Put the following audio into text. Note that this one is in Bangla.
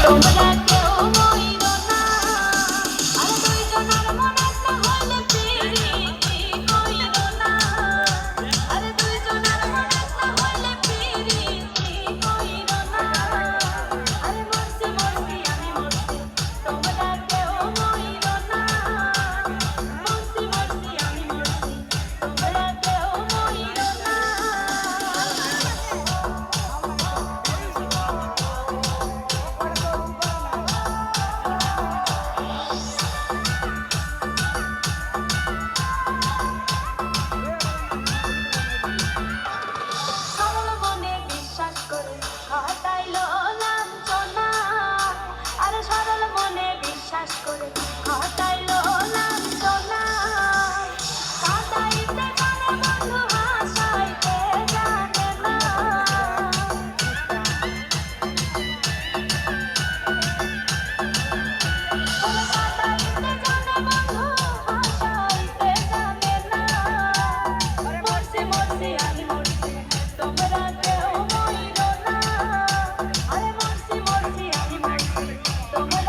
তোমরা কেউ মইরো না আরে দুইজনের মন একটা হইলে প্রীতি কইরো না আরে দুইজনের মন একটা হইলে প্রীতি কইরো না আরে মরছি মরছি আমি মরছি তোমরা কেউ মইরো না মরছি মরছি আমি মরছি তোমরা কেউ মইরো না সরল মনে বিশ্বাস করে ঘটাইল লাঞ্ছনা আরে সরল মনে বিশ্বাস করে ঘটাইল লাঞ্ছনা কাঁদাইতে জানে বন্ধু হাসাইতে জানে না ওরে কাঁদাইতে জানে বন্ধু হাসাইতে জানে না মরছি মরছি আমি মরছি তোমরা কেউ মইরো না আরে মরছি মরছি আমি মরছি তোমরা